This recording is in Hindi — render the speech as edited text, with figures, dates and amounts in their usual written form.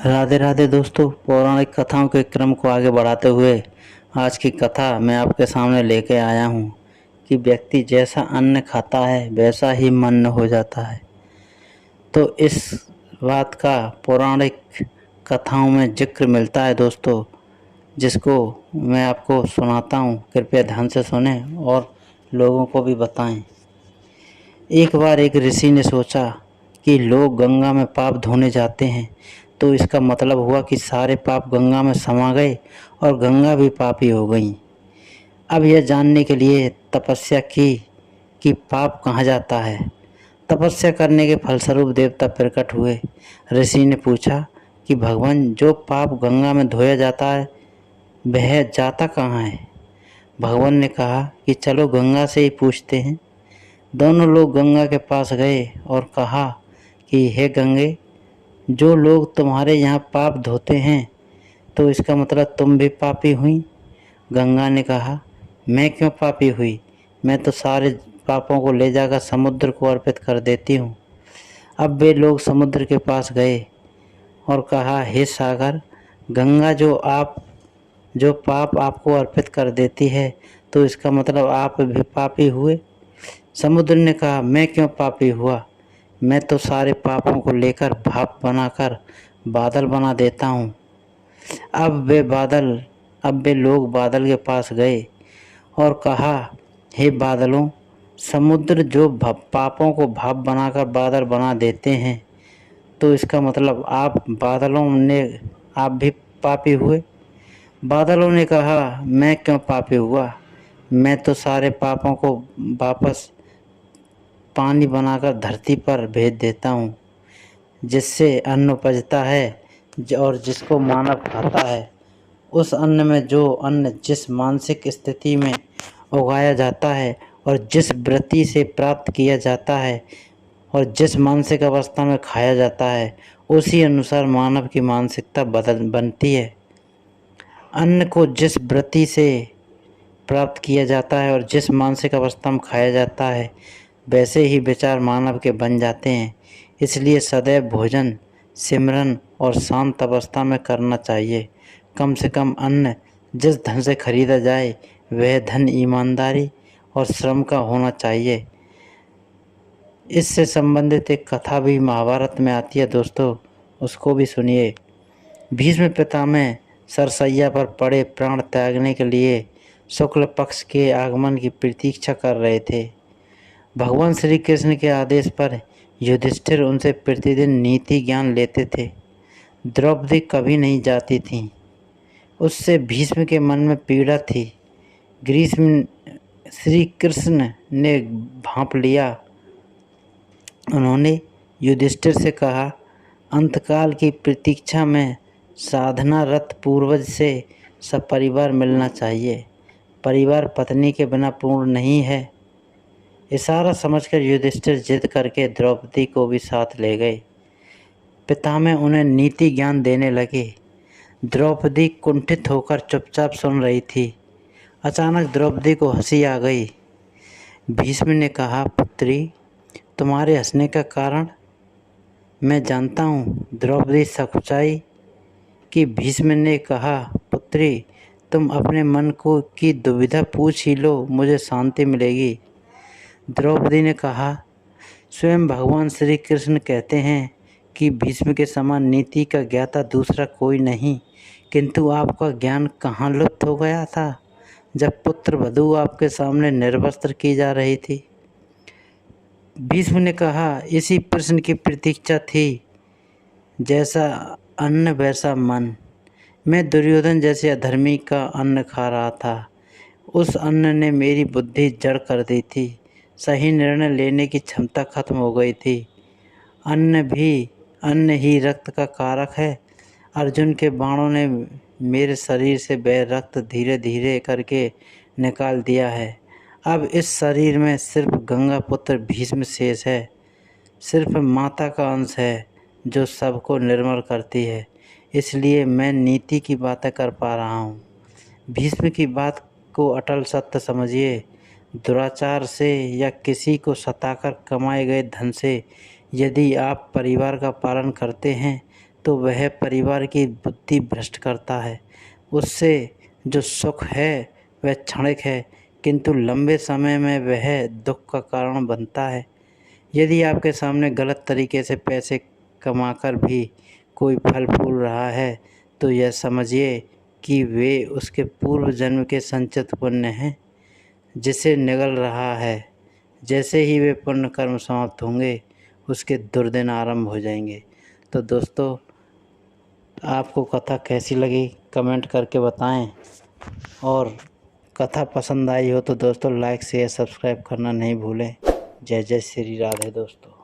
राधे राधे दोस्तों। पौराणिक कथाओं के क्रम को आगे बढ़ाते हुए आज की कथा मैं आपके सामने लेके आया हूँ कि व्यक्ति जैसा अन्न खाता है वैसा ही मन्न हो जाता है। तो इस बात का पौराणिक कथाओं में जिक्र मिलता है दोस्तों, जिसको मैं आपको सुनाता हूँ। कृपया ध्यान से सुने और लोगों को भी बताएं। एक बार एक ऋषि ने सोचा कि लोग गंगा में पाप धोने जाते हैं, तो इसका मतलब हुआ कि सारे पाप गंगा में समा गए और गंगा भी पापी हो गई। अब यह जानने के लिए तपस्या की कि पाप कहाँ जाता है। तपस्या करने के फलस्वरूप देवता प्रकट हुए। ऋषि ने पूछा कि भगवान, जो पाप गंगा में धोया जाता है वह जाता कहाँ है। भगवान ने कहा कि चलो गंगा से ही पूछते हैं। दोनों लोग गंगा के पास गए और कहा कि हे गंगे, जो लोग तुम्हारे यहाँ पाप धोते हैं तो इसका मतलब तुम भी पापी हुई। गंगा ने कहा, मैं क्यों पापी हुई, मैं तो सारे पापों को ले जाकर समुद्र को अर्पित कर देती हूँ। अब वे लोग समुद्र के पास गए और कहा, हे सागर, गंगा जो पाप आपको अर्पित कर देती है तो इसका मतलब आप भी पापी हुए। समुद्र ने कहा, मैं क्यों पापी हुआ, मैं तो सारे पापों को लेकर भाप बनाकर बादल बना देता हूँ। अब वे लोग बादल के पास गए और कहा, हे बादलों, समुद्र जो पापों को भाप बनाकर बादल बना देते हैं तो इसका मतलब आप भी पापी हुए। बादलों ने कहा, मैं क्यों पापी हुआ, मैं तो सारे पापों को वापस पानी बनाकर धरती पर भेज देता हूँ, जिससे अन्न उपजता है और जिसको मानव खाता है। उस अन्न में जो अन्न जिस मानसिक स्थिति में उगाया जाता है और जिस वृत्ति से प्राप्त किया जाता है और जिस मानसिक अवस्था में खाया जाता है, उसी अनुसार मानव की मानसिकता बनती है। अन्न को जिस वृत्ति से प्राप्त किया जाता है और जिस मानसिक अवस्था में खाया जाता है, वैसे ही विचार मानव के बन जाते हैं। इसलिए सदैव भोजन, सिमरन और शांत अवस्था में करना चाहिए। कम से कम अन्न जिस धन से खरीदा जाए वह धन ईमानदारी और श्रम का होना चाहिए। इससे संबंधित एक कथा भी महाभारत में आती है दोस्तों, उसको भी सुनिए। भीष्म पितामह सरसैया पर पड़े प्राण त्यागने के लिए शुक्ल पक्ष के आगमन की प्रतीक्षा कर रहे थे। भगवान श्री कृष्ण के आदेश पर युधिष्ठिर उनसे प्रतिदिन नीति ज्ञान लेते थे। द्रौपदी कभी नहीं जाती थी, उससे भीष्म के मन में पीड़ा थी। ग्रीष्म श्री कृष्ण ने भांप लिया। उन्होंने युधिष्ठिर से कहा, अंतकाल की प्रतीक्षा में साधनारत पूर्वज से सपरिवार मिलना चाहिए। परिवार पत्नी के बिना पूर्ण नहीं है। इशारा समझकर युधिष्ठिर जिद करके द्रौपदी को भी साथ ले गए। पितामह उन्हें नीति ज्ञान देने लगे। द्रौपदी कुंठित होकर चुपचाप सुन रही थी। अचानक द्रौपदी को हंसी आ गई। भीष्म ने कहा, पुत्री, तुम्हारे हंसने का कारण मैं जानता हूँ। द्रौपदी सकुचाई कि भीष्म ने कहा, पुत्री, तुम अपने मन को की दुविधा पूछ ही लो, मुझे शांति मिलेगी। द्रौपदी ने कहा, स्वयं भगवान श्री कृष्ण कहते हैं कि भीष्म के समान नीति का ज्ञाता दूसरा कोई नहीं, किंतु आपका ज्ञान कहाँ लुप्त हो गया था जब पुत्र वधू आपके सामने निर्वस्त्र की जा रही थी। भीष्म ने कहा, इसी प्रश्न की प्रतीक्षा थी। जैसा अन्न वैसा मन। मैं दुर्योधन जैसे अधर्मी का अन्न खा रहा था। उस अन्न ने मेरी बुद्धि जड़ कर दी थी। सही निर्णय लेने की क्षमता खत्म हो गई थी। अन्न ही रक्त का कारक है। अर्जुन के बाणों ने मेरे शरीर से वह रक्त धीरे धीरे करके निकाल दिया है। अब इस शरीर में सिर्फ गंगा पुत्र भीष्म शेष है। सिर्फ माता का अंश है जो सबको निर्मल करती है। इसलिए मैं नीति की बातें कर पा रहा हूँ। भीष्म की बात को अटल सत्य समझिए। दुराचार से या किसी को सताकर कमाए गए धन से यदि आप परिवार का पालन करते हैं तो वह परिवार की बुद्धि भ्रष्ट करता है। उससे जो सुख है वह क्षणिक है, किंतु लंबे समय में वह दुख का कारण बनता है। यदि आपके सामने गलत तरीके से पैसे कमाकर भी कोई फल फूल रहा है, तो यह समझिए कि वे उसके पूर्व जन्म के संचित पुण्य हैं, जिसे निगल रहा है। जैसे ही वे पुण्य कर्म समाप्त होंगे, उसके दुर्दिन आरंभ हो जाएंगे। तो दोस्तों, आपको कथा कैसी लगी कमेंट करके बताएं, और कथा पसंद आई हो तो दोस्तों लाइक शेयर सब्सक्राइब करना नहीं भूलें। जय जय श्री राधे दोस्तों।